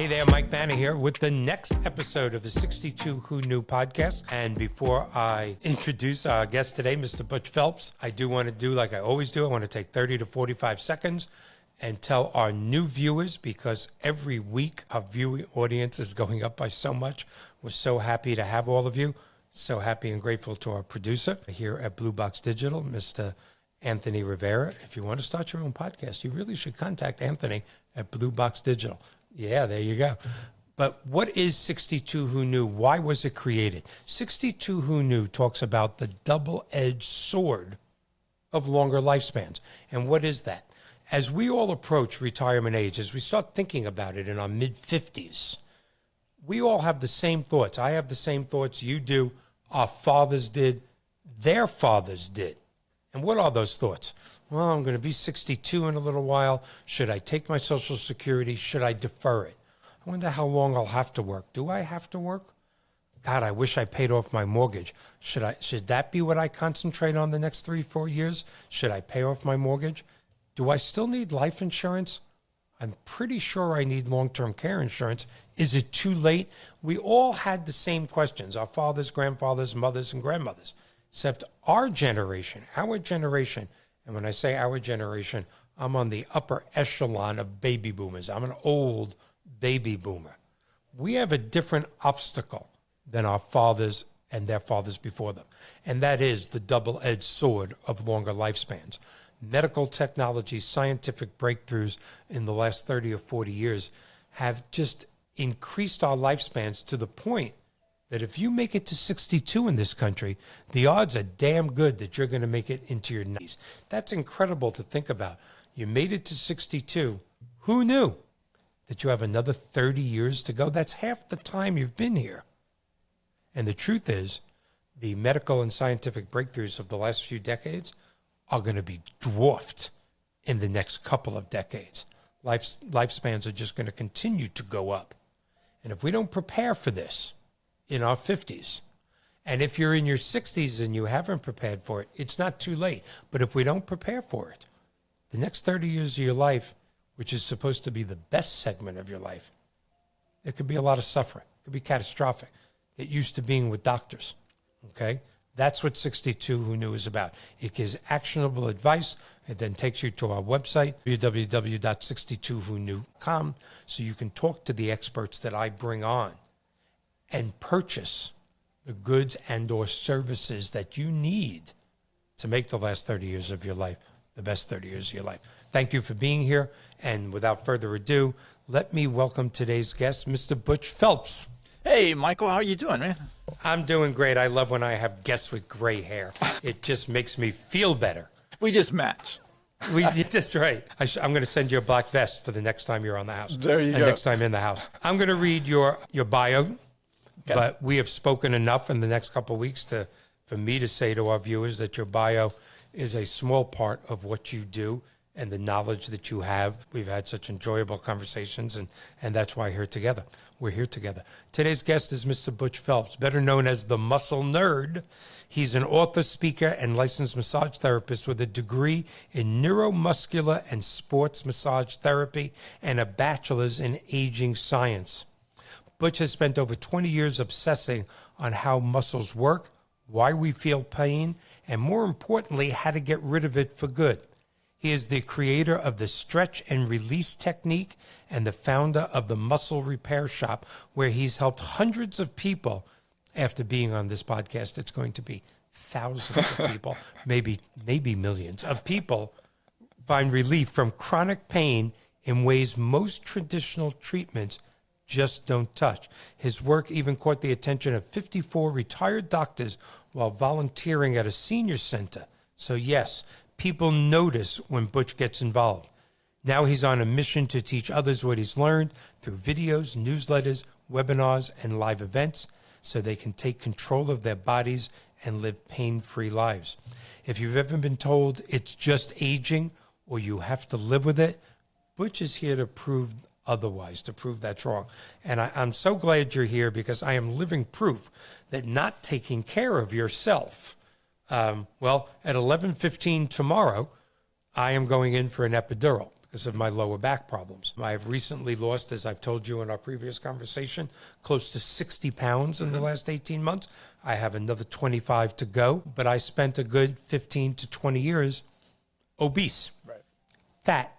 Hey there, Mike Banner here with the next episode of the 62 Who Knew podcast. And before I introduce our guest today, Mr. Butch Phelps, I do want to do like I always do. I want to take 30 to 45 seconds and tell our new viewers, because every week our viewing audience is going up by so much. We're so happy to have all of you. So happy and grateful to our producer here at BlueBox Digital, Mr. Anthony Rivera. If you want to start your own podcast, you really should contact Anthony at BlueBox Digital. Yeah, there you go. But what is 62 Who Knew? Why was it created? 62 Who Knew talks about the double-edged sword of longer lifespans. And what is that? As we all approach retirement age, as we start thinking about it in our mid-50s, we all have the same thoughts. I have the same thoughts you do. Our fathers did. Their fathers did. And what are those thoughts? Well, I'm going to be 62 in a little while. Should I take my Social Security? Should I defer it? I wonder how long I'll have to work. Do I have to work? God, I wish I paid off my mortgage. Should that be what I concentrate on the next 3-4 years? Should I pay off my mortgage? Do I still need life insurance? I'm pretty sure I need long-term care insurance. Is it too late? We all had the same questions, our fathers, grandfathers, mothers, and grandmothers, except our generation, and when I say our generation, I'm on the upper echelon of baby boomers. I'm an old baby boomer. We have a different obstacle than our fathers and their fathers before them, and that is the double-edged sword of longer lifespans. Medical technology, scientific breakthroughs in the last 30 or 40 years have just increased our lifespans to the point that if you make it to 62 in this country, the odds are damn good that you're going to make it into your 90s. That's incredible to think about. You made it to 62. Who knew that you have another 30 years to go? That's half the time you've been here. And the truth is, the medical and scientific breakthroughs of the last few decades are going to be dwarfed in the next couple of decades. Lifespans are just going to continue to go up. And if we don't prepare for this in our 50s, and if you're in your 60s and you haven't prepared for it, it's not too late. But if we don't prepare for it, the next 30 years of your life, which is supposed to be the best segment of your life, there could be a lot of suffering. It could be catastrophic. Get used to being with doctors, okay? That's what 62 Who Knew is about. It gives actionable advice. It then takes you to our website, www.62whoknew.com, so you can talk to the experts that I bring on and purchase the goods and or services that you need to make the last 30 years of your life the best 30 years of your life. Thank you for being here. And without further ado, let me welcome today's guest, Mr. Butch Phelps. Hey, Michael, how are you doing, man? I'm doing great. I love when I have guests with gray hair. It just makes me feel better. We just match. That's right. I'm going to send you a black vest for the next time you're on the house. There you go. Next time in the house. I'm going to read your bio, okay. But we have spoken enough in the next couple of weeks for me to say to our viewers that your bio is a small part of what you do and the knowledge that you have. We've had such enjoyable conversations, and that's why we're here together. Today's guest is Mr. Butch Phelps, better known as the Muscle Nerd. He's an author, speaker, and licensed massage therapist with a degree in neuromuscular and sports massage therapy and a bachelor's in aging science. Butch has spent over 20 years obsessing on how muscles work, why we feel pain, and more importantly, how to get rid of it for good. He is the creator of the stretch and release technique and the founder of the Muscle Repair Shop, where he's helped hundreds of people. After being on this podcast, it's going to be thousands of people, maybe millions of people, find relief from chronic pain in ways most traditional treatments just don't touch. His work even caught the attention of 54 retired doctors while volunteering at a senior center. So yes, people notice when Butch gets involved. Now he's on a mission to teach others what he's learned through videos, newsletters, webinars, and live events so they can take control of their bodies and live pain-free lives. If you've ever been told it's just aging or you have to live with it, Butch is here to prove otherwise, to prove that's wrong. And I'm so glad you're here because I am living proof that not taking care of yourself, at 11:15 tomorrow, I am going in for an epidural because of my lower back problems. I've recently lost, as I've told you in our previous conversation, close to 60 pounds in the last 18 months. I have another 25 to go, but I spent a good 15 to 20 years obese, fat,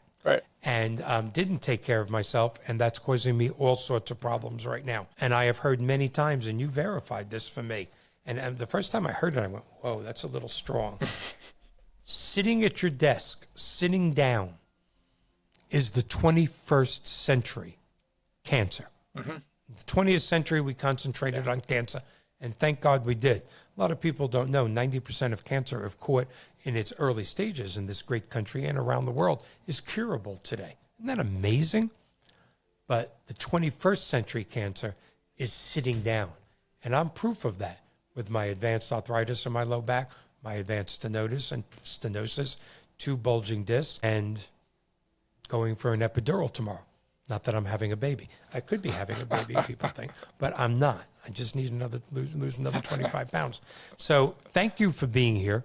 and didn't take care of myself, and that's causing me all sorts of problems right now. And I have heard many times, and you verified this for me, and the first time I heard it, I went, whoa, that's a little strong. Sitting at your desk, sitting down, is the 21st century cancer. In the 20th century, we concentrated on cancer, and thank God we did. A lot of people don't know 90% of cancer, if caught in its early stages in this great country and around the world, is curable today. Isn't that amazing? But the 21st century cancer is sitting down. And I'm proof of that with my advanced arthritis in my low back, my advanced stenosis, 2 bulging discs, and going for an epidural tomorrow. Not that I'm having a baby. I could be having a baby, people think, but I'm not. I just need lose another 25 pounds. So thank you for being here.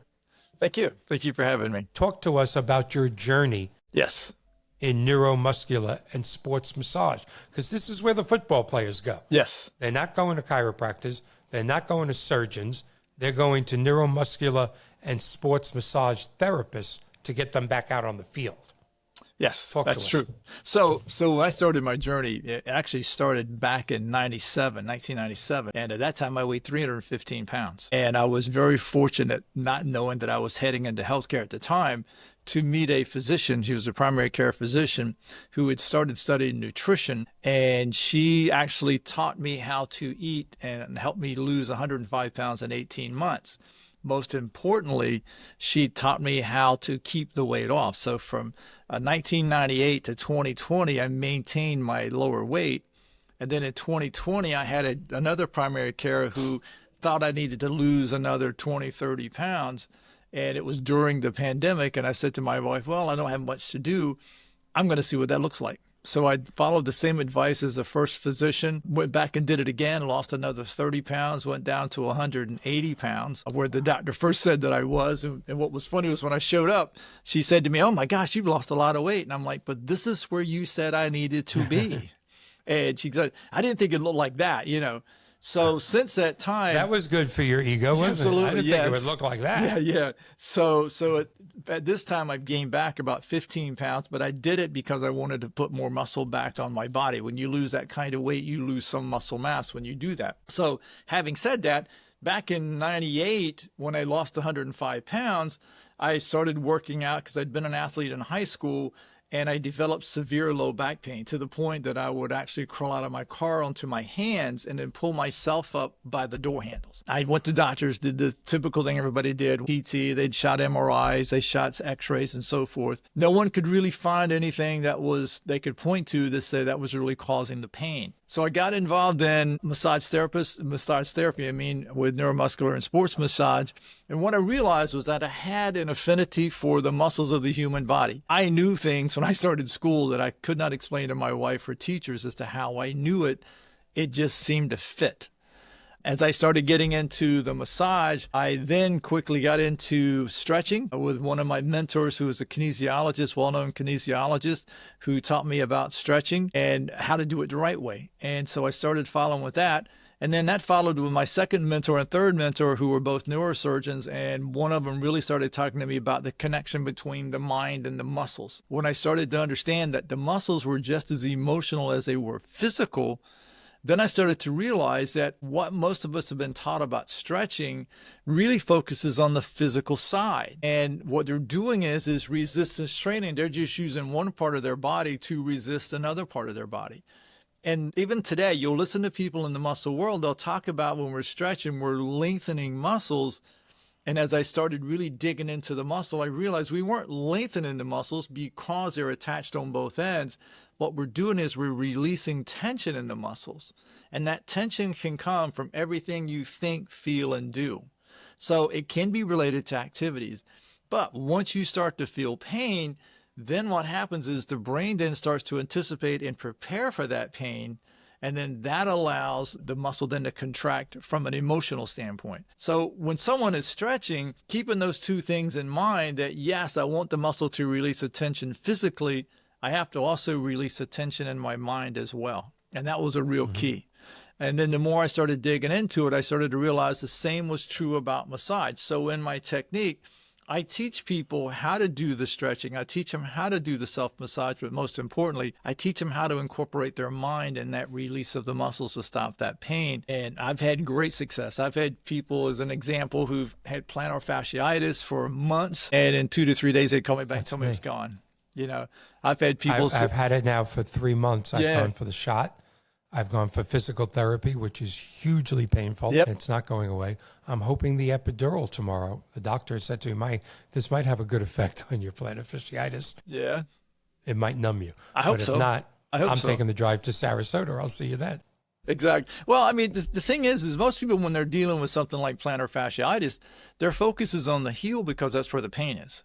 Thank you. Thank you for having me. Talk to us about your journey Yes. in neuromuscular and sports massage, because this is where the football players go. Yes. They're not going to chiropractors. They're not going to surgeons. They're going to neuromuscular and sports massage therapists to get them back out on the field. Yes, Talk to that's us. true. So when I started my journey, it actually started back in 1997. And at that time, I weighed 315 pounds. And I was very fortunate, not knowing that I was heading into healthcare at the time, to meet a physician. She was a primary care physician who had started studying nutrition. And she actually taught me how to eat and helped me lose 105 pounds in 18 months. Most importantly, she taught me how to keep the weight off. So from 1998 to 2020, I maintained my lower weight. And then in 2020, I had another primary care who thought I needed to lose another 20, 30 pounds. And it was during the pandemic. And I said to my wife, well, I don't have much to do. I'm going to see what that looks like. So I followed the same advice as the first physician, went back and did it again, lost another 30 pounds, went down to 180 pounds, where the doctor first said that I was. And what was funny was when I showed up, she said to me, oh my gosh, you've lost a lot of weight. And I'm like, but this is where you said I needed to be. And she said, I didn't think it looked like that, you know. So since that time, That was good for your ego, wasn't absolutely, it? I didn't yes. think it would look like that. Yeah. So at this time, I've gained back about 15 pounds, but I did it because I wanted to put more muscle back on my body. When you lose that kind of weight, you lose some muscle mass when you do that. So having said that, back in 98, when I lost 105 pounds, I started working out because I'd been an athlete in high school. And I developed severe low back pain to the point that I would actually crawl out of my car onto my hands and then pull myself up by the door handles. I went to doctors, did the typical thing everybody did, PT, they'd shot MRIs, they shot x-rays and so forth. No one could really find anything they could point to say that was really causing the pain. So I got involved in massage therapy, with neuromuscular and sports massage. And what I realized was that I had an affinity for the muscles of the human body. I knew things when I started school that I could not explain to my wife or teachers as to how I knew it. It just seemed to fit. As I started getting into the massage, I then quickly got into stretching with one of my mentors who was a kinesiologist, well-known kinesiologist, who taught me about stretching and how to do it the right way. And so I started following with that. And then that followed with my second mentor and third mentor, who were both neurosurgeons. And one of them really started talking to me about the connection between the mind and the muscles. When I started to understand that the muscles were just as emotional as they were physical, then I started to realize that what most of us have been taught about stretching really focuses on the physical side. And what they're doing is resistance training. They're just using one part of their body to resist another part of their body. And even today, you'll listen to people in the muscle world, they'll talk about when we're stretching, we're lengthening muscles. And as I started really digging into the muscle, I realized we weren't lengthening the muscles because they're attached on both ends. What we're doing is we're releasing tension in the muscles. And that tension can come from everything you think, feel, and do. So it can be related to activities. But once you start to feel pain, then what happens is the brain then starts to anticipate and prepare for that pain. And then that allows the muscle then to contract from an emotional standpoint. So when someone is stretching, keeping those two things in mind, that yes, I want the muscle to release a tension physically, I have to also release the tension in my mind as well. And that was a real key. And then the more I started digging into it, I started to realize the same was true about massage. So in my technique, I teach people how to do the stretching. I teach them how to do the self-massage, but most importantly, I teach them how to incorporate their mind in that release of the muscles to stop that pain. And I've had great success. I've had people, as an example, who've had plantar fasciitis for months, and in 2 to 3 days, they'd call me back and tell me it's gone. You know, I've had people... I've had it now for 3 months. I've gone for the shot. I've gone for physical therapy, which is hugely painful. Yep. It's not going away. I'm hoping the epidural tomorrow. The doctor said to me, this might have a good effect on your plantar fasciitis. Yeah. It might numb you. I hope but so. If not, I'm so. taking the drive to Sarasota. I'll see you then. Exactly. Well, I mean, the thing is most people, when they're dealing with something like plantar fasciitis, their focus is on the heel because that's where the pain is.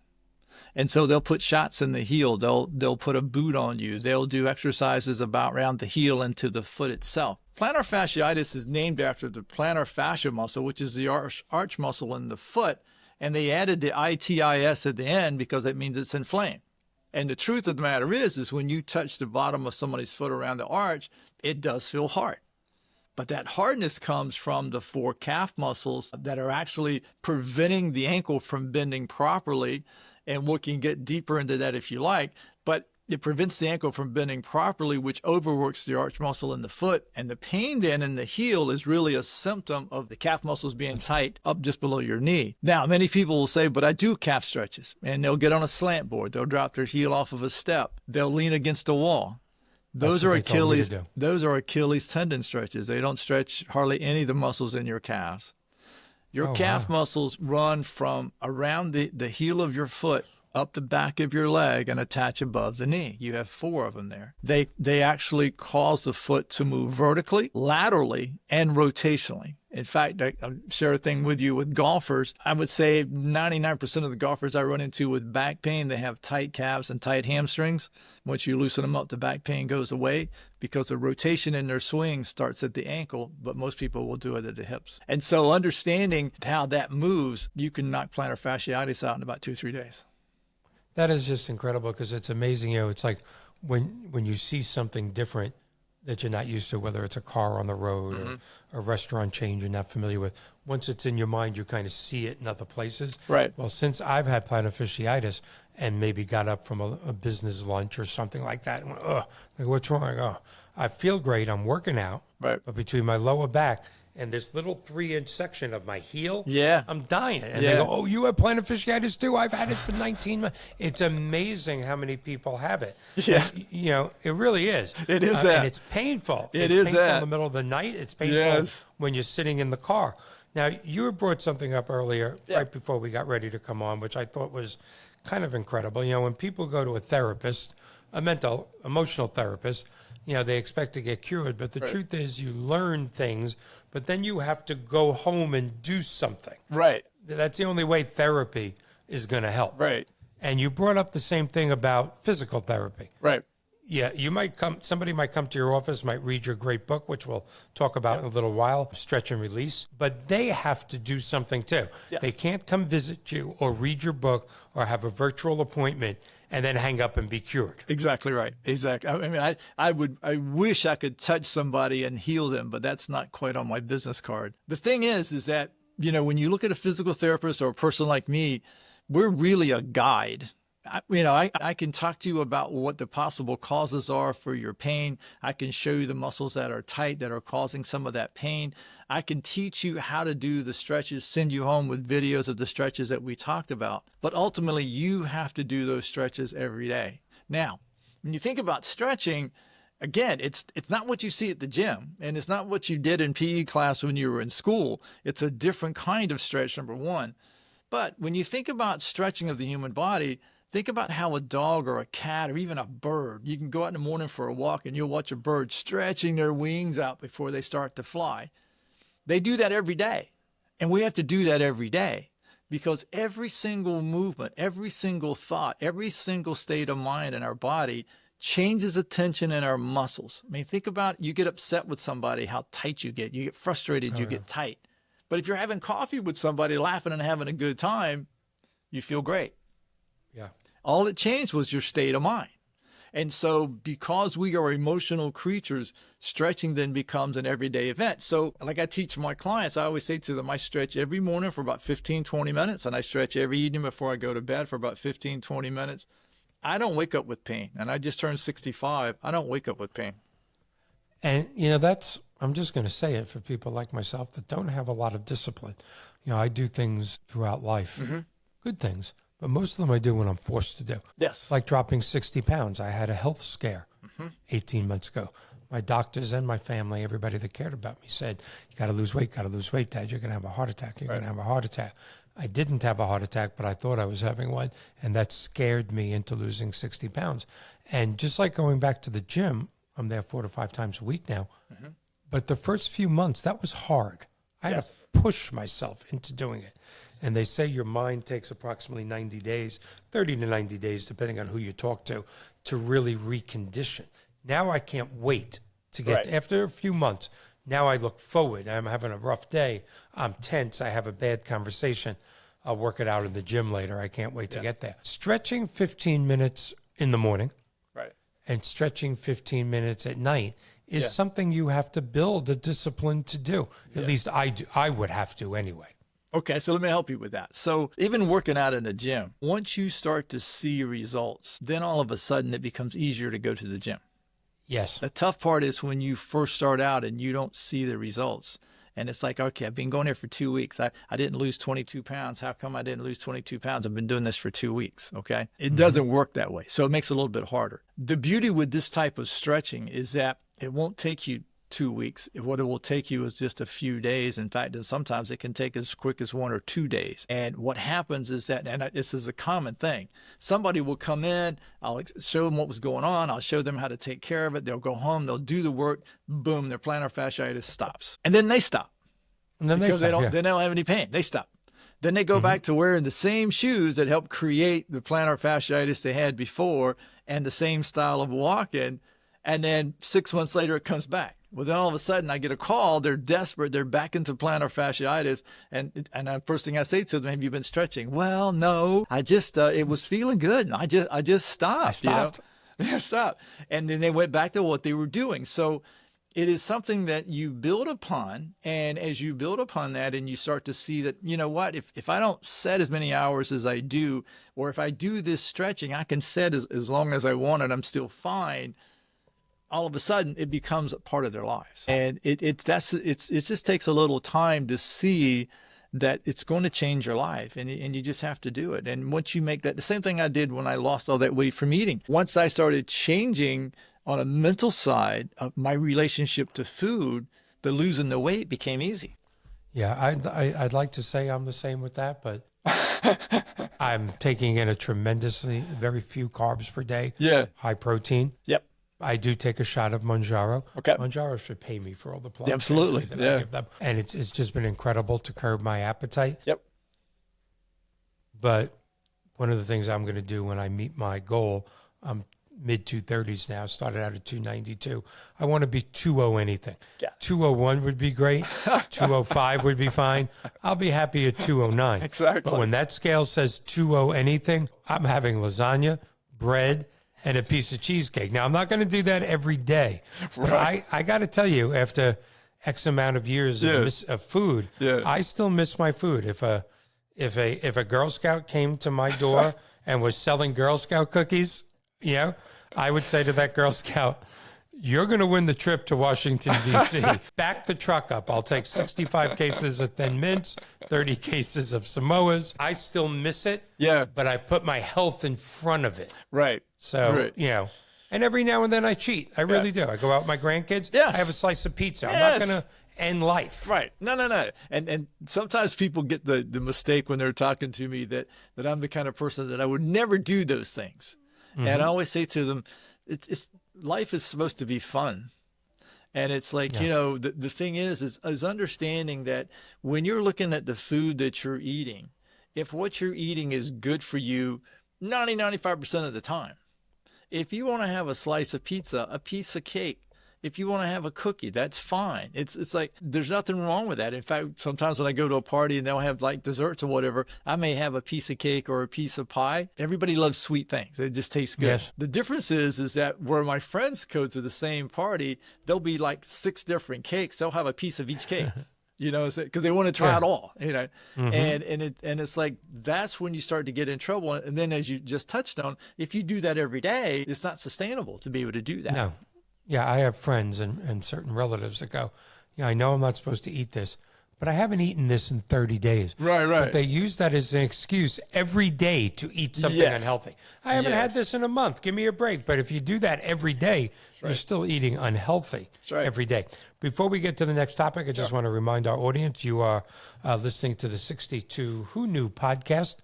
And so they'll put shots in the heel. They'll put a boot on you. They'll do exercises around the heel and to the foot itself. Plantar fasciitis is named after the plantar fascia muscle, which is the arch muscle in the foot. And they added the itis at the end because it means it's inflamed. And the truth of the matter is when you touch the bottom of somebody's foot around the arch, it does feel hard. But that hardness comes from the 4 calf muscles that are actually preventing the ankle from bending properly. And we can get deeper into that if you like, but it prevents the ankle from bending properly, which overworks the arch muscle in the foot. And the pain then in the heel is really a symptom of the calf muscles being tight up just below your knee. Now, many people will say, but I do calf stretches, and they'll get on a slant board. They'll drop their heel off of a step. They'll lean against a wall. Those are Achilles tendon stretches. They don't stretch hardly any of the muscles in your calves. Your calf muscles run from around the heel of your foot up the back of your leg and attach above the knee. You have 4 of them there. They actually cause the foot to move vertically, laterally, and rotationally. In fact, I'll share a thing with you with golfers. I would say 99% of the golfers I run into with back pain, they have tight calves and tight hamstrings. Once you loosen them up, the back pain goes away because the rotation in their swing starts at the ankle, but most people will do it at the hips. And so understanding how that moves, you can knock plantar fasciitis out in about 2 or 3 days. That is just incredible because it's amazing. You know, it's like when you see something different that you're not used to, whether it's a car on the road or a restaurant chain you're not familiar with. Once it's in your mind, you kind of see it in other places. Right. Well, since I've had plantar fasciitis and maybe got up from a business lunch or something like that and went, like, what's wrong? I go, I feel great. I'm working out. Right. But between my lower back and this little 3-inch section of my heel, I'm dying. And they go, oh, you have plantar fasciitis too? I've had it for 19 months. It's amazing how many people have it. Yeah. And, you know, it really is. It is that. And it's painful. It's painful that. in the middle of the night. It's painful when you're sitting in the car. Now, you had brought something up earlier, right before we got ready to come on, which I thought was kind of incredible. You know, when people go to a therapist, a emotional therapist, you know, they expect to get cured. But the truth is you learn things, but then you have to go home and do something. Right. That's the only way therapy is going to help. Right. And you brought up the same thing about physical therapy. Right. Yeah, somebody might come to your office, might read your great book, which we'll talk about in a little while, Stretch and Release, but they have to do something too. Yes. They can't come visit you or read your book or have a virtual appointment and then hang up and be cured. Exactly right. Exactly. I mean, I wish I could touch somebody and heal them, but that's not quite on my business card. The thing is that, you know, when you look at a physical therapist or a person like me, we're really a guide. I can talk to you about what the possible causes are for your pain. I can show you the muscles that are tight that are causing some of that pain. I can teach you how to do the stretches, send you home with videos of the stretches that we talked about. But ultimately, you have to do those stretches every day. Now, when you think about stretching, again, it's not what you see at the gym, and it's not what you did in PE class when you were in school. It's a different kind of stretch, number one. But when you think about stretching of the human body, think about how a dog or a cat or even a bird, you can go out in the morning for a walk and you'll watch a bird stretching their wings out before they start to fly. They do that every day. And we have to do that every day because every single movement, every single thought, every single state of mind in our body changes the tension in our muscles. I mean, think about you get upset with somebody, how tight you get. You get frustrated, you get tight. But if you're having coffee with somebody, laughing and having a good time, you feel great. Yeah. All it changed was your state of mind. And so because we are emotional creatures, stretching then becomes an everyday event. So like I teach my clients, I always say to them, I stretch every morning for about 15, 20 minutes, and I stretch every evening before I go to bed for about 15, 20 minutes. I don't wake up with pain. And I just turned 65. I don't wake up with pain. And, I'm just going to say it for people like myself that don't have a lot of discipline. I do things throughout life, good things, but most of them I do when I'm forced to do. Yes. Like dropping 60 pounds. I had a health scare 18 months ago. My doctors and my family, everybody that cared about me said, you got to lose weight, Dad. You're going to have a heart attack. You're going to have a heart attack. I didn't have a heart attack, but I thought I was having one, and that scared me into losing 60 pounds. And just like going back to the gym, I'm there 4 to 5 times a week now. But the first few months, that was hard. I had to push myself into doing it. And they say your mind takes approximately 90 days, 30 to 90 days, depending on who you talk to really recondition. Now I can't wait to get, after a few months, now I look forward. I'm having a rough day. I'm tense. I have a bad conversation. I'll work it out in the gym later. I can't wait to get there. Stretching 15 minutes in the morning and stretching 15 minutes at night is something you have to build a discipline to do. At least I do. I would have to anyway. Okay, so let me help you with that. So even working out in the gym, once you start to see results, then all of a sudden it becomes easier to go to the gym. Yes. The tough part is when you first start out and you don't see the results. And it's like, okay, I've been going here for 2 weeks. I didn't lose 22 pounds. How come I didn't lose 22 pounds? I've been doing this for 2 weeks, okay? It doesn't work that way. So it makes it a little bit harder. The beauty with this type of stretching is that it won't take you 2 weeks. What it will take you is just a few days. In fact, sometimes it can take as quick as 1 or 2 days. And what happens is that, and this is a common thing, somebody will come in, I'll show them what was going on, I'll show them how to take care of it, they'll go home, they'll do the work, boom, their plantar fasciitis stops. And then they stop. And then because they don't have any pain. They stop. Then they go back to wearing the same shoes that helped create the plantar fasciitis they had before and the same style of walking. And then 6 months later, it comes back. Well, then all of a sudden I get a call. They're desperate. They're back into plantar fasciitis. And the first thing I say to them, have you been stretching? Well, no, I just, it was feeling good. And I just stopped. I stopped. They stopped. And then they went back to what they were doing. So it is something that you build upon. And as you build upon that and you start to see that, you know what, if I don't set as many hours as I do, or if I do this stretching, I can set as long as I want and I'm still fine. All of a sudden it becomes a part of their lives. And it just takes a little time to see that it's going to change your life, and you just have to do it. And once you make that, the same thing I did when I lost all that weight from eating. Once I started changing on a mental side of my relationship to food, the losing the weight became easy. Yeah, I'd like to say I'm the same with that, but I'm taking in very few carbs per day. Yeah. High protein. Yep. I do take a shot of Manjaro. Okay. Manjaro should pay me for all the plugs. Absolutely. That I give them. And it's just been incredible to curb my appetite. Yep. But one of the things I'm going to do when I meet my goal, I'm mid 230s now, started out at 292. I want to be 2.0 anything. Yeah. 201 would be great. 205 would be fine. I'll be happy at 209. Exactly. But when that scale says 2.0 anything, I'm having lasagna, bread, and a piece of cheesecake. Now, I'm not going to do that every day. But I got to tell you, after X amount of years of food, I still miss my food. If a Girl Scout came to my door and was selling Girl Scout cookies, I would say to that Girl Scout, you're going to win the trip to Washington, D.C. Back the truck up. I'll take 65 cases of Thin Mints, 30 cases of Samoas. I still miss it, but I put my health in front of it. Right. So, and every now and then I cheat. I really do. I go out with my grandkids. Yes. I have a slice of pizza. I'm not going to end life. Right. No. And sometimes people get the mistake when they're talking to me that I'm the kind of person that I would never do those things. Mm-hmm. And I always say to them, it's life is supposed to be fun. And it's like, the thing is understanding that when you're looking at the food that you're eating, if what you're eating is good for you 95% of the time, if you want to have a slice of pizza, a piece of cake, If you want to have a cookie, that's fine. It's like, there's nothing wrong with that. In fact, sometimes when I go to a party and they'll have like desserts or whatever, I may have a piece of cake or a piece of pie. Everybody loves sweet things. It just tastes good. Yes. The difference is that where my friends go to the same party, there'll be like 6 different cakes. They'll have a piece of each cake. Because they want to try it all, and it's like, that's when you start to get in trouble. And then, as you just touched on, if you do that every day, it's not sustainable to be able to do that. No. Yeah, I have friends and certain relatives that go, I know I'm not supposed to eat this, but I haven't eaten this in 30 days. Right. But they use that as an excuse every day to eat something unhealthy. I haven't had this in a month. Give me a break. But if you do that every day, you're still eating unhealthy every day. Before we get to the next topic, I just want to remind our audience, you are listening to the 62 Who Knew podcast.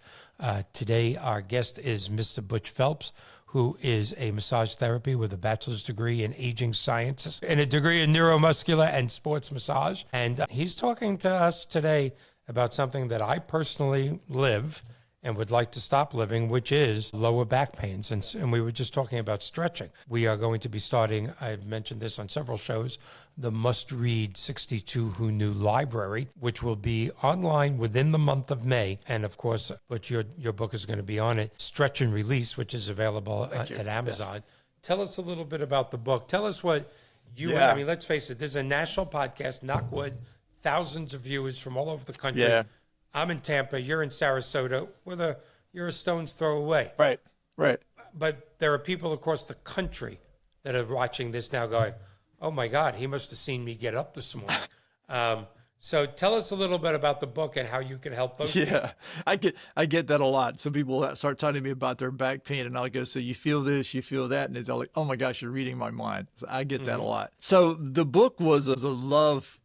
Today, our guest is Mr. Butch Phelps, who is a massage therapy with a bachelor's degree in aging sciences and a degree in neuromuscular and sports massage. And he's talking to us today about something that I personally live and would like to stop living, which is lower back pains. And we were just talking about stretching. We are going to be starting, I've mentioned this on several shows, the must-read 62 Who Knew library, which will be online within the month of May. And of course, but your book is going to be on it, Stretch and Release, which is available at Amazon. Yes. Tell us a little bit about the book. Tell us what I mean, let's face it, this is a national podcast, knock wood, thousands of viewers from all over the country. Yeah. I'm in Tampa, you're in Sarasota, you're a stone's throw away. Right. But there are people across the country that are watching this now going, oh my God, he must have seen me get up this morning. So tell us a little bit about the book and how you can help those people. I get that a lot. Some people start telling me about their back pain, and I'll go, so you feel this, you feel that, and they're like, oh my gosh, you're reading my mind. So I get that a lot. So the book was a love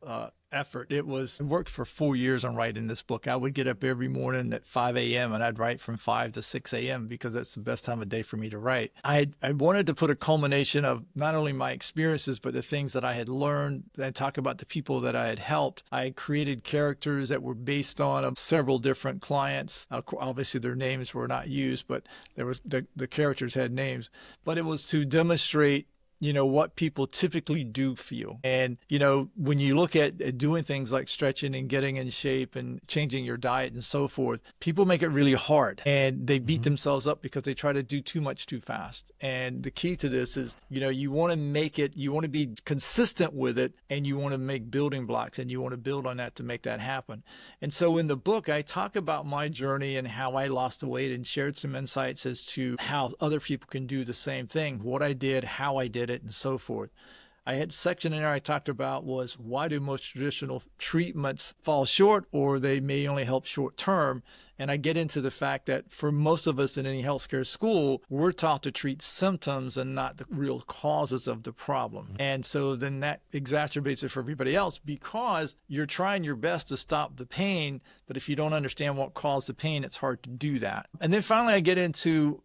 effort. It worked for 4 years on writing this book. I would get up every morning at 5 a.m. and I'd write from 5 to 6 a.m. because that's the best time of day for me to write. I wanted to put a culmination of not only my experiences, but the things that I had learned and talk about the people that I had helped. I created characters that were based on several different clients. Obviously, their names were not used, but there was the characters had names. But it was to demonstrate what people typically do feel. And, when you look at doing things like stretching and getting in shape and changing your diet and so forth, people make it really hard and they beat themselves up because they try to do too much too fast. And the key to this is, you want to be consistent with it, and you want to make building blocks, and you want to build on that to make that happen. And so in the book, I talk about my journey and how I lost the weight and shared some insights as to how other people can do the same thing, what I did, how I did it, and so forth. I had a section in there I talked about was, why do most traditional treatments fall short, or they may only help short term? And I get into the fact that for most of us in any healthcare school, we're taught to treat symptoms and not the real causes of the problem. And so then that exacerbates it for everybody else, because you're trying your best to stop the pain, but if you don't understand what caused the pain, it's hard to do that. And then finally I get into,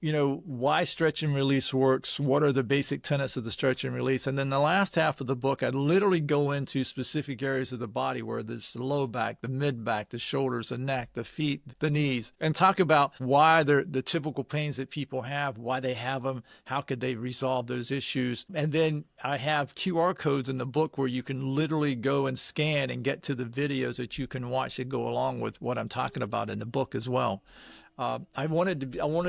why stretch and release works, what are the basic tenets of the stretch and release. And then the last half of the book, I literally go into specific areas of the body, where there's the low back, the mid back, the shoulders, the neck, the feet, the knees, and talk about why they're the typical pains that people have, why they have them, how could they resolve those issues. And then I have QR codes in the book where you can literally go and scan and get to the videos that you can watch that go along with what I'm talking about in the book as well. I wanted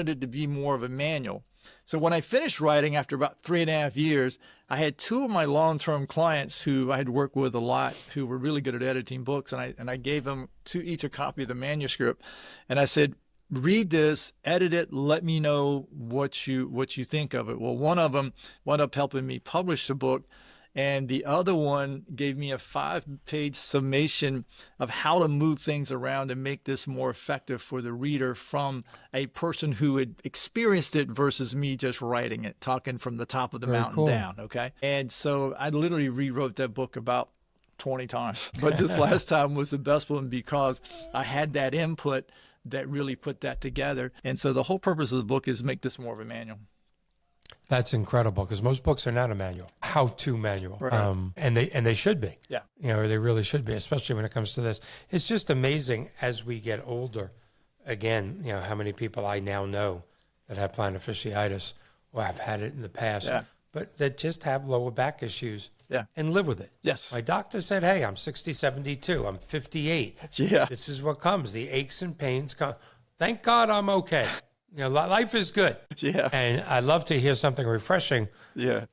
it to be more of a manual. So when I finished writing, after about 3.5 years, I had 2 of my long-term clients who I had worked with a lot, who were really good at editing books, and I gave them each a copy of the manuscript, and I said, read this, edit it, let me know what you think of it. Well, one of them wound up helping me publish the book, and the other one gave me a 5-page summation of how to move things around and make this more effective for the reader from a person who had experienced it versus me just writing it, talking from the top of the mountain down. Okay. And so I literally rewrote that book about 20 times, but this last time was the best one because I had that input that really put that together. And so the whole purpose of the book is make this more of a manual. That's incredible, because most books are not a manual, how-to manual, right. And they should be. Yeah, they really should be, especially when it comes to this. It's just amazing as we get older. Again, how many people I now know that have plantar fasciitis or have had it in the past. Yeah. but that just have lower back issues Yeah. and live with it. Yes. My doctor said, hey, I'm 60, 72. I'm 58. Yeah. This is what comes. The aches and pains come. Thank God I'm okay. Life is good. Yeah. And I love to hear something refreshing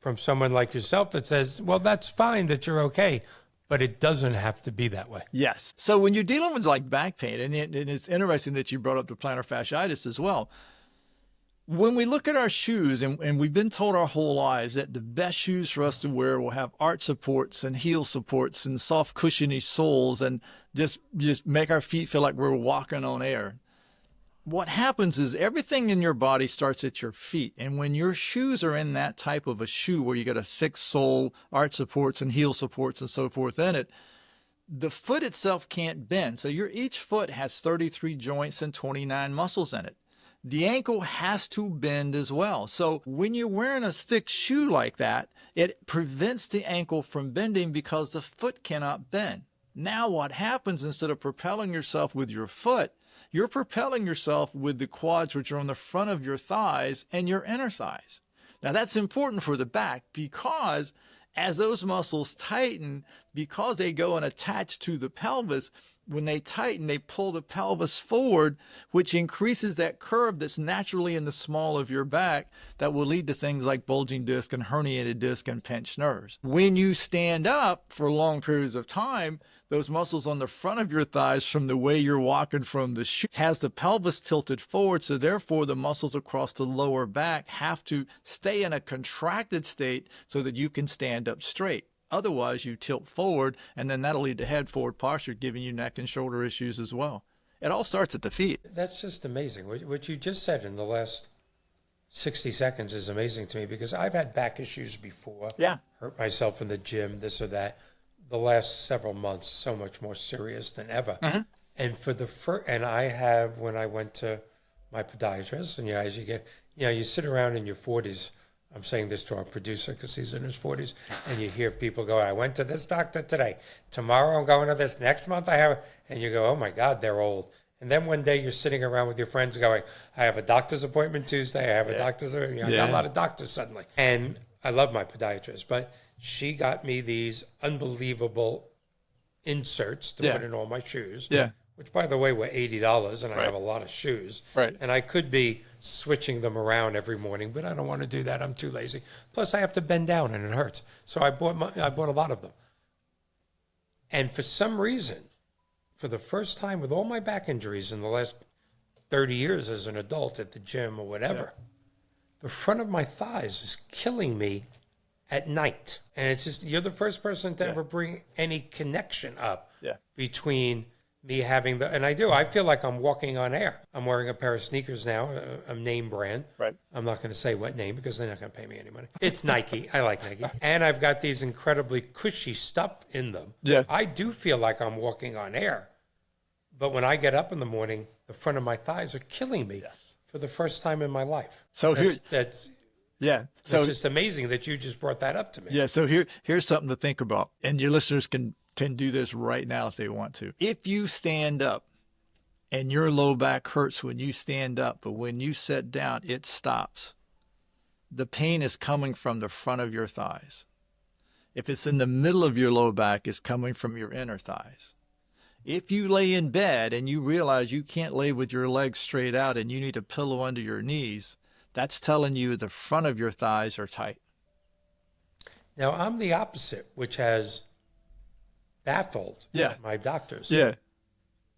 from someone like yourself that says, well, that's fine that you're okay, but it doesn't have to be that way. Yes. So when you're dealing with like back pain, and it's interesting that you brought up the plantar fasciitis as well. When we look at our shoes, and we've been told our whole lives that the best shoes for us to wear will have arch supports and heel supports and soft cushiony soles and just make our feet feel like we're walking on air. What happens is everything in your body starts at your feet. And when your shoes are in that type of a shoe where you got a thick sole, arch supports and heel supports and so forth in it, the foot itself can't bend. So each foot has 33 joints and 29 muscles in it. The ankle has to bend as well. So when you're wearing a thick shoe like that, it prevents the ankle from bending because the foot cannot bend. Now what happens, instead of propelling yourself with your foot, you're propelling yourself with the quads, which are on the front of your thighs and your inner thighs. Now that's important for the back because as those muscles tighten, because they go and attach to the pelvis, when they tighten, they pull the pelvis forward, which increases that curve that's naturally in the small of your back that will lead to things like bulging disc and herniated disc and pinched nerves. When you stand up for long periods of time, those muscles on the front of your thighs from the way you're walking from the shoe has the pelvis tilted forward. So therefore the muscles across the lower back have to stay in a contracted state so that you can stand up straight. Otherwise, you tilt forward, and then that'll lead to head forward posture, giving you neck and shoulder issues as well. It all starts at the feet. That's just amazing. What you just said in the last 60 seconds is amazing to me because I've had back issues before. Yeah. Hurt myself in the gym, this or that. The last several months, so much more serious than ever. Mm-hmm. And for the first, and I have, when I went to my podiatrist, and as you get, you sit around in your 40s. I'm saying this to our producer because he's in his 40s, and you hear people go, I went to this doctor today. Tomorrow I'm going to this. Next month I have, and you go, oh my God, they're old. And then one day you're sitting around with your friends going, I have a doctor's appointment Tuesday. I have a doctor's appointment. I got a lot of doctors suddenly. And I love my podiatrist, but she got me these unbelievable inserts to put in all my shoes. Yeah. Which, by the way, were $80, and I have a lot of shoes. Right. And I could be switching them around every morning, but I don't want to do that. I'm too lazy. Plus, I have to bend down, and it hurts. So I bought a lot of them. And for some reason, for the first time with all my back injuries in the last 30 years as an adult at the gym or whatever, the front of my thighs is killing me at night. And it's just, you're the first person to ever bring any connection up between me having and I feel like I'm walking on air. I'm wearing a pair of sneakers now, a name brand. Right. I'm not going to say what name because they're not going to pay me any money. It's Nike. I like Nike. And I've got these incredibly cushy stuff in them. Yeah. I do feel like I'm walking on air. But when I get up in the morning, the front of my thighs are killing me for the first time in my life. So that's So it's just amazing that you just brought that up to me. Yeah. So here's something to think about, and your listeners can do this right now if they want to. If you stand up and your low back hurts when you stand up, but when you sit down, it stops. The pain is coming from the front of your thighs. If it's in the middle of your low back, it's coming from your inner thighs. If you lay in bed and you realize you can't lay with your legs straight out and you need a pillow under your knees, that's telling you the front of your thighs are tight. Now, I'm the opposite, which has baffled my doctors. Yeah.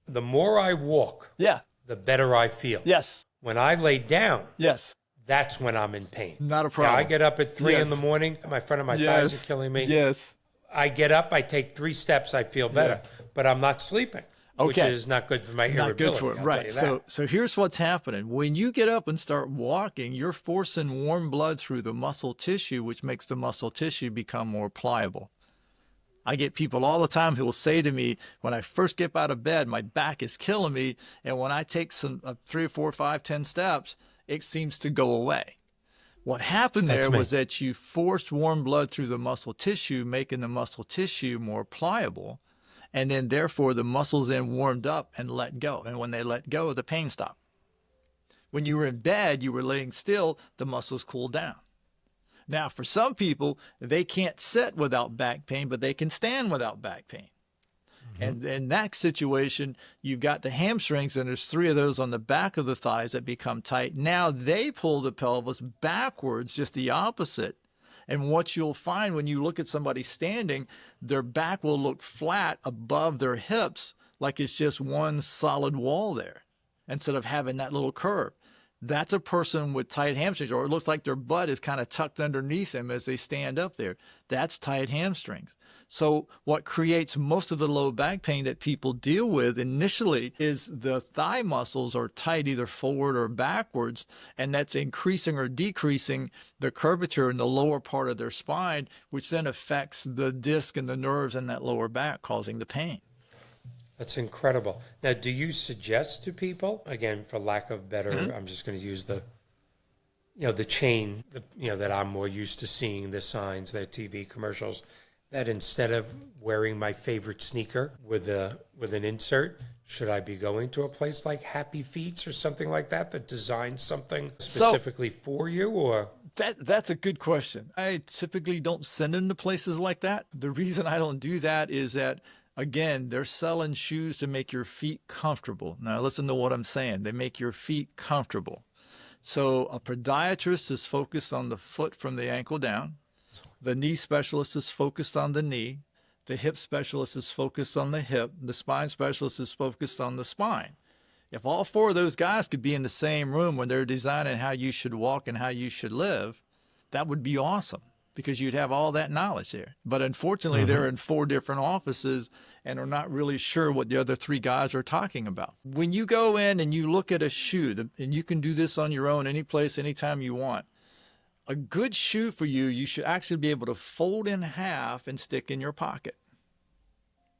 The more I walk, the better I feel. Yes. When I lay down, Yes. that's when I'm in pain. Not a problem. Now, I get up at 3 in the morning, my front of my thighs are killing me. Yes. I get up, I take 3 steps, I feel better, but I'm not sleeping, which is not good for my irritability. Not good for it, right. So here's what's happening. When you get up and start walking, you're forcing warm blood through the muscle tissue, which makes the muscle tissue become more pliable. I get people all the time who will say to me, when I first get out of bed, my back is killing me. And when I take some 3, 4, 5, 10 steps, it seems to go away. What happened there was that you forced warm blood through the muscle tissue, making the muscle tissue more pliable. And then therefore the muscles then warmed up and let go. And when they let go, the pain stopped. When you were in bed, you were laying still, the muscles cooled down. Now, for some people, they can't sit without back pain, but they can stand without back pain. And in that situation, you've got the hamstrings, and there's 3 of those on the back of the thighs that become tight. Now they pull the pelvis backwards, just the opposite. And what you'll find when you look at somebody standing, their back will look flat above their hips, like it's just one solid wall there, instead of having that little curve. That's a person with tight hamstrings, or it looks like their butt is kind of tucked underneath them as they stand up there. That's tight hamstrings. So what creates most of the low back pain that people deal with initially is the thigh muscles are tight either forward or backwards, and that's increasing or decreasing the curvature in the lower part of their spine, which then affects the disc and the nerves in that lower back, causing the pain. That's incredible. Now, do you suggest to people, again, for lack of better, I'm just going to use the chain, that I'm more used to seeing, the signs, the TV commercials, that instead of wearing my favorite sneaker with an insert, should I be going to a place like Happy Feets or something like that designs something specifically for you, or? That's a good question. I typically don't send them to places like that. The reason I don't do that is that, again, they're selling shoes to make your feet comfortable. Now, listen to what I'm saying. They make your feet comfortable. So a podiatrist is focused on the foot from the ankle down. The knee specialist is focused on the knee. The hip specialist is focused on the hip. The spine specialist is focused on the spine. If all 4 of those guys could be in the same room when they're designing how you should walk and how you should live, that would be awesome, because you'd have all that knowledge there. But unfortunately, they're in 4 different offices and are not really sure what the other 3 guys are talking about. When you go in and you look at a shoe, and you can do this on your own, any place, anytime you want, a good shoe for you, you should actually be able to fold in half and stick in your pocket.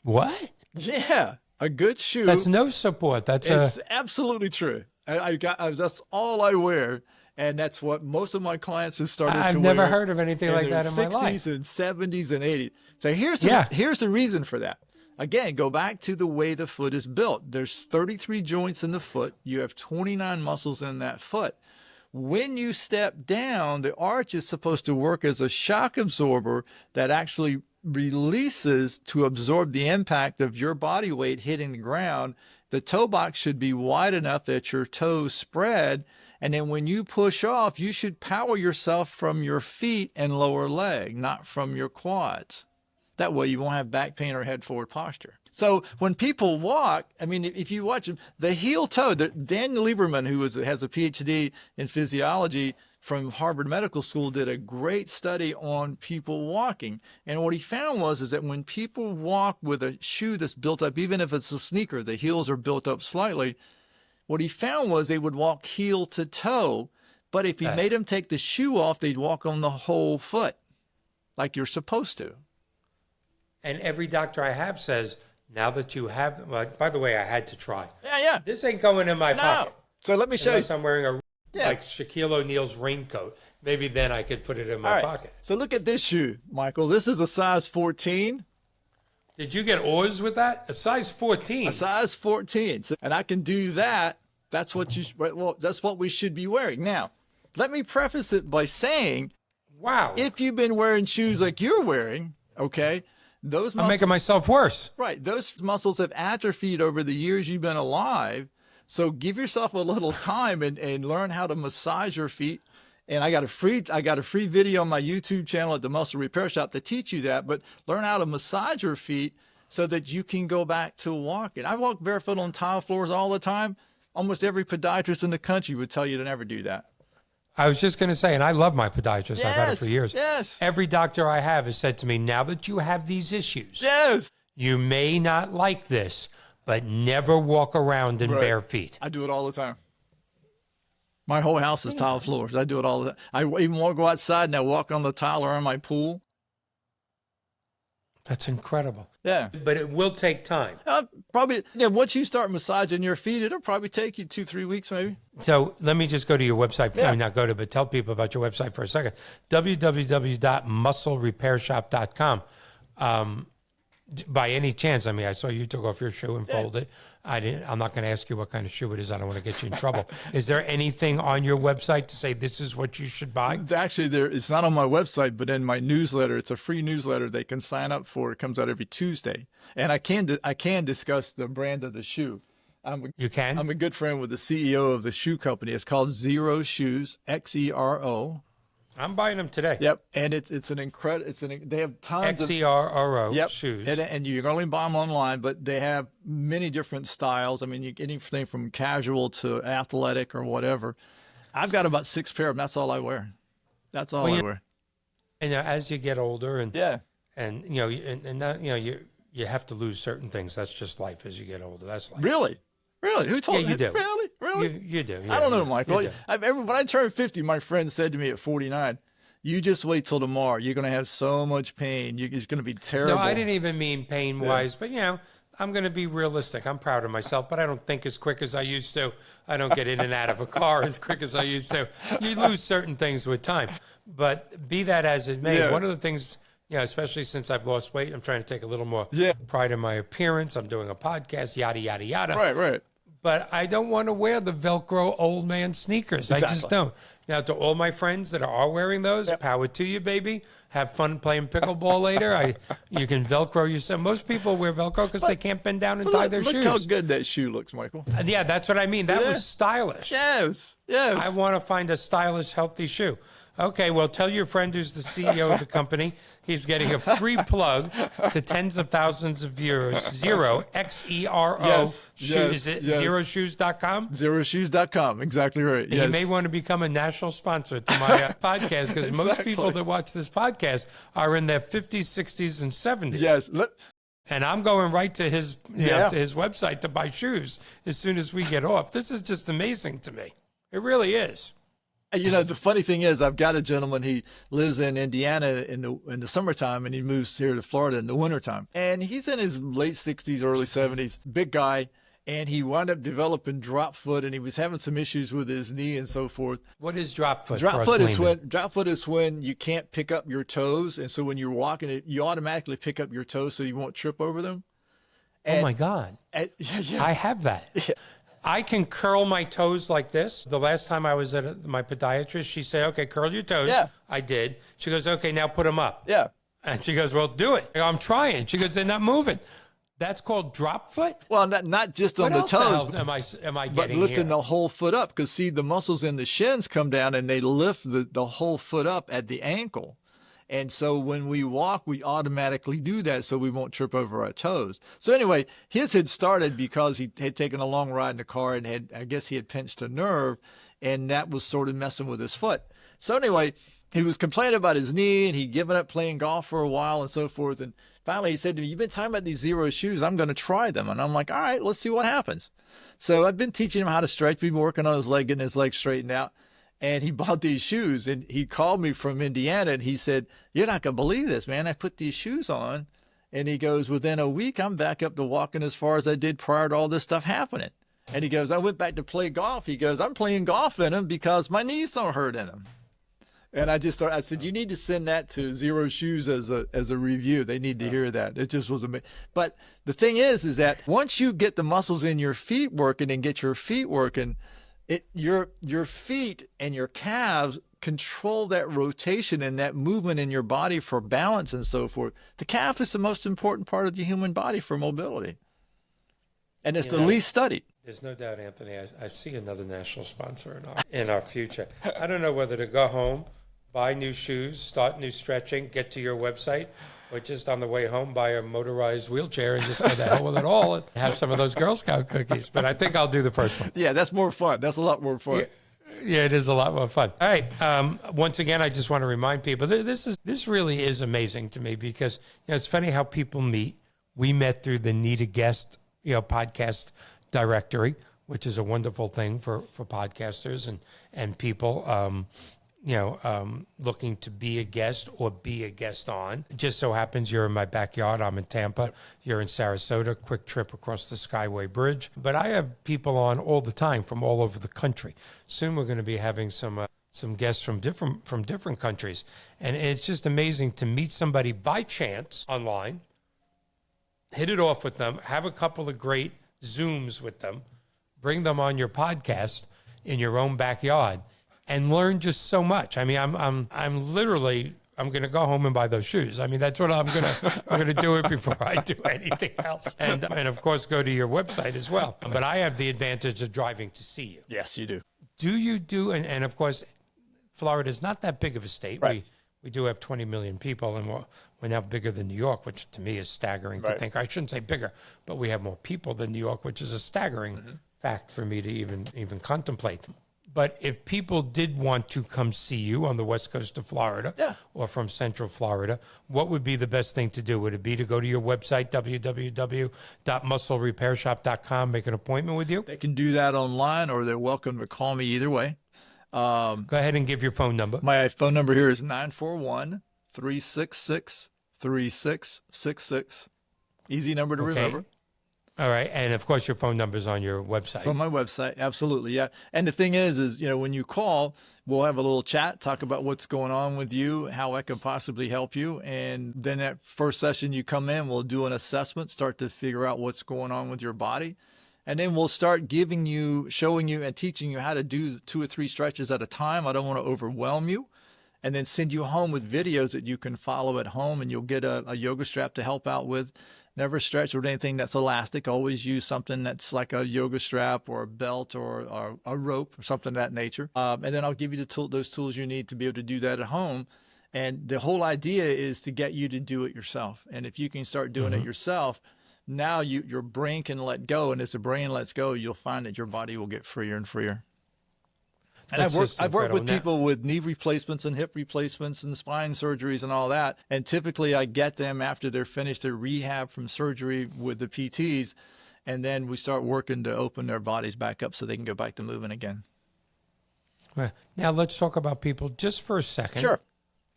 What? Yeah, a good shoe. That's no support. It's absolutely true. That's all I wear. And that's what most of my clients have started to wear. I've never heard of anything like that in my life. 60s and 70s and 80s. So here's the reason for that. Again, go back to the way the foot is built. There's 33 joints in the foot. You have 29 muscles in that foot. When you step down, the arch is supposed to work as a shock absorber that actually releases to absorb the impact of your body weight hitting the ground. The toe box should be wide enough that your toes spread. And then when you push off, you should power yourself from your feet and lower leg, not from your quads. That way you won't have back pain or head forward posture. So when people walk, I mean, if you watch them, the heel toe, Daniel Lieberman, who has a PhD in physiology from Harvard Medical School, did a great study on people walking. And what he found is that when people walk with a shoe that's built up, even if it's a sneaker, the heels are built up slightly. What he found was they would walk heel to toe, but if he made them take the shoe off, they'd walk on the whole foot like you're supposed to. And every doctor I have says, now that you have, by the way, I had to try. Yeah. This ain't going in my pocket. So let me show Unless you. I'm wearing like Shaquille O'Neal's raincoat. Maybe then I could put it in my All right. pocket. So look at this shoe, Michael. This is a size 14. Did you get Oz with that? A size 14. A size 14. And I can do that. That's what that's what we should be wearing. Now, let me preface it by saying, wow. If you've been wearing shoes like you're wearing, okay, those muscles, I'm making myself worse. Right. Those muscles have atrophied over the years you've been alive. So give yourself a little time and learn how to massage your feet. And I got a free video on my YouTube channel at the Muscle Repair Shop to teach you that, but learn how to massage your feet so that you can go back to walking. I walk barefoot on tile floors all the time. Almost every podiatrist in the country would tell you to never do that. I was just going to say, and I love my podiatrist. I've had it for years. Yes. Every doctor I have has said to me, now that you have these issues, yes, you may not like this, but never walk around in bare feet. I do it all the time. My whole house is tile floors. I do it all the time. I even go outside and I walk on the tile around my pool. That's incredible. Yeah. But it will take time. Probably, once you start massaging your feet, it'll probably take you 2-3 weeks maybe. So let me just go to your website. Yeah. I mean, not go to, but tell people about your website for a second. www.musclerepairshop.com. By any chance, I mean, I saw you took off your shoe and folded it. I'm not going to ask you what kind of shoe it is. I don't want to get you in trouble. Is there anything on your website to say this is what you should buy? Actually, it's not on my website, but in my newsletter. It's a free newsletter they can sign up for. It comes out every Tuesday, and I can discuss the brand of the shoe. You can? I'm a good friend with the CEO of the shoe company. It's called Xero Shoes, Xero. I'm buying them today. Yep, and it's an incredible. They have tons of Xero shoes. And you can only buy them online, but they have many different styles. I mean, you get anything from casual to athletic or whatever. I've got about 6 pair of them. That's all I wear. That's all I wear. And as you get older, and and you have to lose certain things. That's just life as you get older. That's life. Really. Who told you? You do. Really? You do. Yeah, I don't know, Michael. You When I turned 50, my friend said to me at 49, "You just wait till tomorrow. You're going to have so much pain. It's going to be terrible." No, I didn't even mean pain-wise, but I'm going to be realistic. I'm proud of myself, but I don't think as quick as I used to. I don't get in and out of a car as quick as I used to. You lose certain things with time. But be that as it may, one of the things, especially since I've lost weight, I'm trying to take a little more pride in my appearance. I'm doing a podcast, yada, yada, yada. Right. But I don't want to wear the Velcro old man sneakers. Exactly. I just don't. Now, to all my friends that are wearing those, power to you, baby. Have fun playing pickleball later. You can Velcro yourself. Most people wear Velcro because they can't bend down and tie their shoes. Look how good that shoe looks, Michael. Yeah, that's what I mean. That was stylish. Yes. I want to find a stylish, healthy shoe. Okay, well, tell your friend who's the CEO of the company he's getting a free plug to tens of thousands of viewers. Xero, Xero shoes. Is it xeroshoes.com? Xeroshoes.com. Exactly right. You may want to become a national sponsor to my podcast because most people that watch this podcast are in their 50s, 60s, and 70s. Yes. And I'm going right to his to his website to buy shoes as soon as we get off. This is just amazing to me. It really is. The funny thing is, I've got a gentleman. He lives in Indiana in the summertime, and he moves here to Florida in the wintertime. And he's in his late 60s, early 70s, big guy. And he wound up developing drop foot, and he was having some issues with his knee and so forth. What is drop foot? Drop foot is when you can't pick up your toes, and so when you're walking, you automatically pick up your toes so you won't trip over them. Oh my God! I have that. Yeah. I can curl my toes like this. The last time I was at my podiatrist, she said, "Okay, curl your toes." Yeah. I did. She goes, "Okay, now put them up." Yeah. And she goes, "Well, do it." I'm trying. She goes, "They're not moving." That's called drop foot? Well, not just on the toes. Am I getting but lifting here? the whole foot up, because see, the muscles in the shins come down and they lift the whole foot up at the ankle. And so when we walk, we automatically do that so we won't trip over our toes. So anyway, his had started because he had taken a long ride in the car and I guess he had pinched a nerve, and that was sort of messing with his foot. So anyway, he was complaining about his knee, and he'd given up playing golf for a while and so forth. And finally he said to me, "You've been talking about these Xero shoes. I'm going to try them." And I'm like, "All right, let's see what happens." So I've been teaching him how to stretch. We've been working on his leg, getting his leg straightened out. And he bought these shoes, and he called me from Indiana, and he said, "You're not going to believe this, man. I put these shoes on." And he goes, "Within a week, I'm back up to walking as far as I did prior to all this stuff happening." And he goes, "I went back to play golf." He goes, "I'm playing golf in them because my knees don't hurt in them." And I said, "You need to send that to Xero Shoes as a review. They need to hear that." It just was amazing. But the thing is that once you get the muscles in your feet working and get your feet working, your feet and your calves control that rotation and that movement in your body for balance and so forth. The calf is the most important part of the human body for mobility. And it's the least studied. There's no doubt, Anthony. I see another national sponsor in our future. I don't know whether to go home, buy new shoes, start new stretching, get to your website, or just on the way home buy a motorized wheelchair and just go to hell with it all and have some of those Girl Scout cookies. But I think I'll do the first one. Yeah, that's more fun. That's a lot more fun. Yeah, it is a lot more fun. All right. Once again, I just want to remind people this really is amazing to me because it's funny how people meet. We met through the Need a Guest podcast directory, which is a wonderful thing for podcasters and people. Looking to be a guest or be a guest on. It just so happens you're in my backyard. I'm in Tampa. You're in Sarasota. Quick trip across the Skyway Bridge. But I have people on all the time from all over the country. Soon we're going to be having some guests from different countries. And it's just amazing to meet somebody by chance online hit it off with them, have a couple of great Zooms with them, bring them on your podcast in your own backyard, and learn just so much. I mean, I'm literally, I'm going to go home and buy those shoes. I mean, that's what I'm going to do it before I do anything else. And of course, go to your website as well. But I have the advantage of driving to see you. Yes, you do. Do you do, and of course, Florida is not that big of a state. Right. We do have 20 million people, and we're now bigger than New York, which to me is staggering to think. I shouldn't say bigger, but we have more people than New York, which is a staggering fact for me to even contemplate. But if people did want to come see you on the west coast of Florida or from central Florida, what would be the best thing to do? Would it be to go to your website, www.musclerepairshop.com, make an appointment with you? They can do that online, or they're welcome to call me either way. Go ahead and give your phone number. My phone number here is 941-366-3666. Easy number to remember. All right. And of course, your phone number is on your website. It's on my website. Absolutely. Yeah. And the thing is, when you call, we'll have a little chat, talk about what's going on with you, how I can possibly help you. And then that first session you come in, we'll do an assessment, start to figure out what's going on with your body. And then we'll start giving you, showing you, and teaching you how to do 2 or 3 stretches at a time. I don't want to overwhelm you. And then send you home with videos that you can follow at home, and you'll get a yoga strap to help out with. Never stretch with anything that's elastic. Always use something that's like a yoga strap or a belt or a rope or something of that nature. And then I'll give you those tools you need to be able to do that at home. And the whole idea is to get you to do it yourself. And if you can start doing it yourself, now your brain can let go. And as the brain lets go, you'll find that your body will get freer and freer. And I've worked with people with knee replacements and hip replacements and spine surgeries and all that. And typically I get them after they're finished their rehab from surgery with the PTs. And then we start working to open their bodies back up so they can go back to moving again. Well, now let's talk about people just for a second. Sure.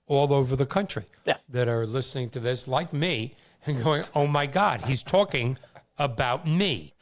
All over the country that are listening to this like me and going, oh my God, he's talking about me.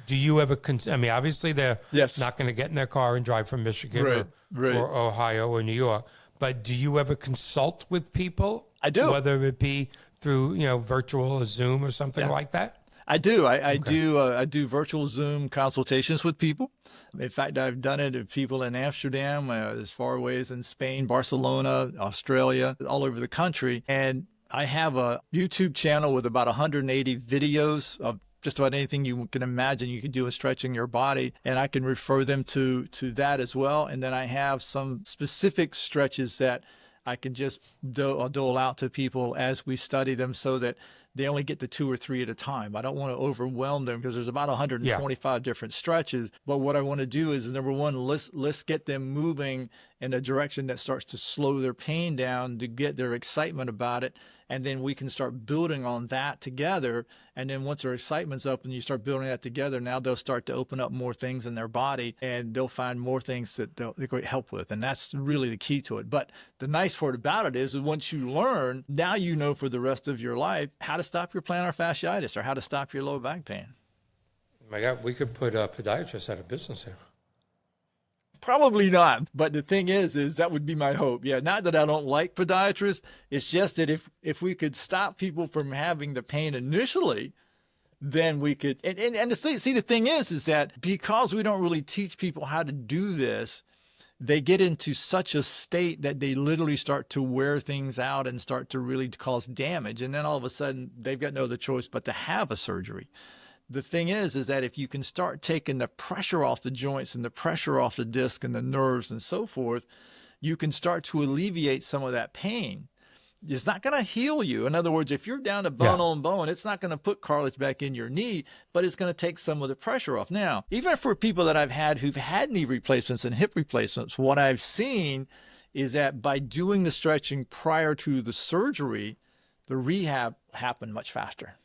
Do you ever, I mean, obviously they're not going to get in their car and drive from Michigan or Ohio or New York, but do you ever consult with people? I do. Whether it be through, virtual or Zoom or something like that? I do. I do virtual Zoom consultations with people. In fact, I've done it with people in Amsterdam, as far away as in Spain, Barcelona, Australia, all over the country. And I have a YouTube channel with about 180 videos of just about anything you can imagine you can do in stretching your body. And I can refer them to that as well. And then I have some specific stretches that I can just dole out to people as we study them so that they only get the 2 or 3 at a time. I don't want to overwhelm them because there's about 125 different stretches. But what I want to do is, number one, let's get them moving in a direction that starts to slow their pain down, to get their excitement about it. And then we can start building on that together. And then once their excitement's up and you start building that together, now they'll start to open up more things in their body and they'll find more things that they'll get help with. And that's really the key to it. But the nice part about it is once you learn, now you know for the rest of your life how to stop your plantar fasciitis or how to stop your low back pain. My God, we could put podiatrists out of business here. Probably not. But the thing is that would be my hope. Yeah, not that I don't like podiatrists. It's just that if we could stop people from having the pain initially, then we could. And the thing is that because we don't really teach people how to do this, they get into such a state that they literally start to wear things out and start to really cause damage. And then all of a sudden, they've got no other choice but to have a surgery. The thing is that if you can start taking the pressure off the joints and the pressure off the disc and the nerves and so forth, you can start to alleviate some of that pain. It's not going to heal you. In other words, if you're down to bone on bone, it's not going to put cartilage back in your knee, but it's going to take some of the pressure off. Now, even for people that I've had who've had knee replacements and hip replacements, what I've seen is that by doing the stretching prior to the surgery, the rehab happened much faster.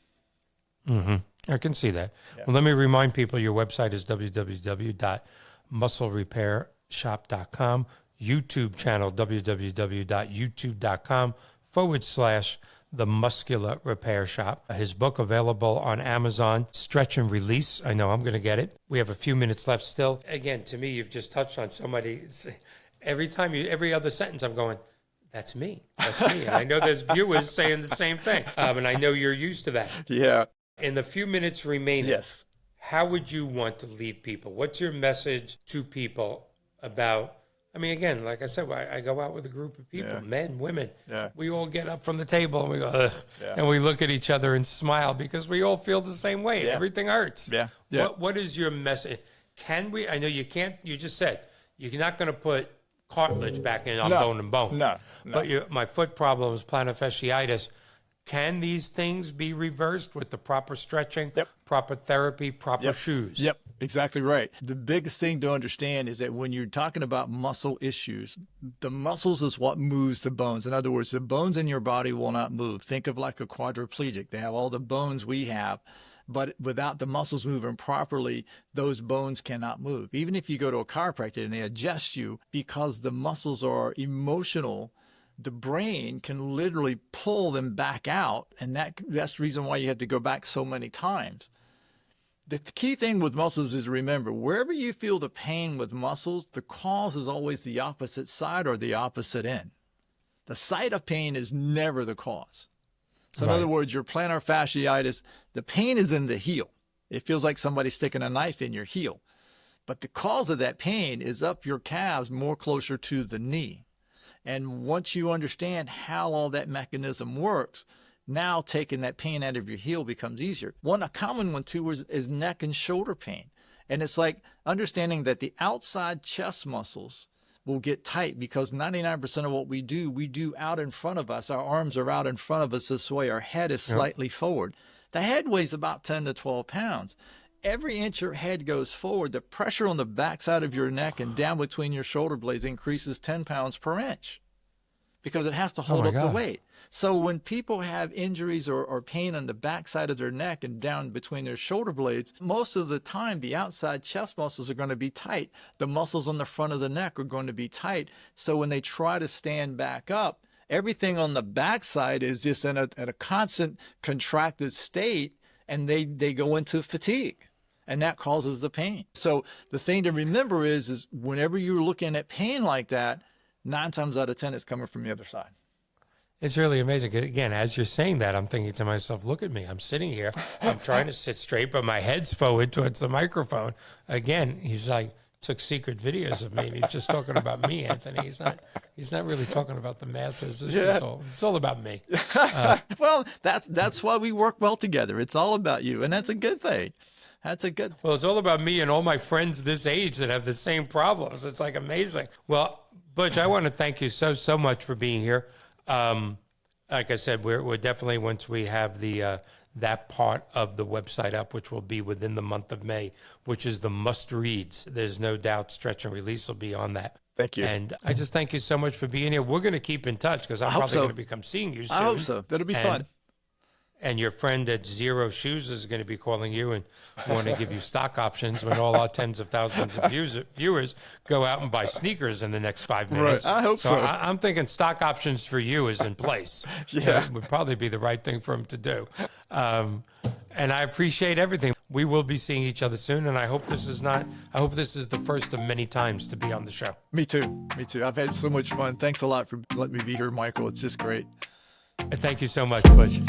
Mm-hmm. I can see that. Yeah. Well, let me remind people your website is www.musclerepairshop.com, YouTube channel www.youtube.com/The Muscular Repair Shop. His book available on Amazon, Stretch and Release. I know I'm going to get it. We have a few minutes left still. Again, to me, you've just touched on somebody. Every other sentence I'm going, That's me. That's me. And I know there's viewers saying the same thing. And I know you're used to that. Yeah. In the few minutes remaining, Yes. how would you want to leave people? What's your message to people about, I mean, again, like I said, I go out with a group of people, men, women. Yeah. We all get up from the table and we go, ugh. Yeah. And we look at each other and smile because we all feel the same way. Yeah. Everything hurts. Yeah. Yeah. What is your message? Can we, I know you can't, you just said, you're not going to put cartilage back in on bone and bone. No. But my foot problem is plantar fasciitis. Can these things be reversed with the proper stretching, proper therapy, proper shoes? Yep, exactly right. The biggest thing to understand is that when you're talking about muscle issues, the muscles is what moves the bones. In other words, the bones in your body will not move. Think of like a quadriplegic. They have all the bones we have, but without the muscles moving properly, those bones cannot move. Even if you go to a chiropractor and they adjust you, because the muscles are emotional, the brain can literally pull them back out. And that's the reason why you have to go back so many times. The key thing with muscles is, remember, wherever you feel the pain with muscles, the cause is always the opposite side or the opposite end. The site of pain is never the cause. So in other words, your plantar fasciitis, the pain is in the heel. It feels like somebody's sticking a knife in your heel. But the cause of that pain is up your calves, more closer to the knee. And once you understand how all that mechanism works, now taking that pain out of your heel becomes easier. A common one too is neck and shoulder pain. And it's like understanding that the outside chest muscles will get tight because 99% of what we do out in front of us. Our arms are out in front of us this way. Our head is slightly forward. The head weighs about 10 to 12 pounds. Every inch your head goes forward, the pressure on the backside of your neck and down between your shoulder blades increases 10 pounds per inch because it has to hold up the weight. So when people have injuries or pain on the backside of their neck and down between their shoulder blades, most of the time the outside chest muscles are going to be tight. The muscles on the front of the neck are going to be tight. So when they try to stand back up, everything on the backside is just in a constant contracted state, and they go into fatigue. And that causes the pain. So the thing to remember is whenever you're looking at pain like that, 9 times out of 10, it's coming from the other side. It's really amazing. Again, as you're saying that, I'm thinking to myself, look at me. I'm sitting here. I'm trying to sit straight, but my head's forward towards the microphone. Again, he's like, took secret videos of me, and he's just talking about me, Anthony. He's not really talking about the masses. It's all about me. Well, that's why we work well together. It's all about you, and that's a good thing. Well, it's all about me and all my friends this age that have the same problems. It's like amazing. Well, Butch, I want to thank you so much for being here. Like I said, we're definitely, once we have the that part of the website up, which will be within the month of May, which is the must reads. There's no doubt Stretch and Release will be on that. Thank you. And I just thank you so much for being here. We're going to keep in touch because I'm probably going to become seeing you soon. I hope so. That'll be fun. And your friend at Zero Shoes is going to be calling you and want to give you stock options when all our tens of thousands of viewers go out and buy sneakers in the next 5 minutes. Right. I hope so. I'm thinking stock options for you is in place. Yeah. It would probably be the right thing for him to do. And I appreciate everything. We will be seeing each other soon, and I hope this is the first of many times to be on the show. Me too. I've had so much fun. Thanks a lot for letting me be here, Michael. It's just great. And thank you so much, Butch.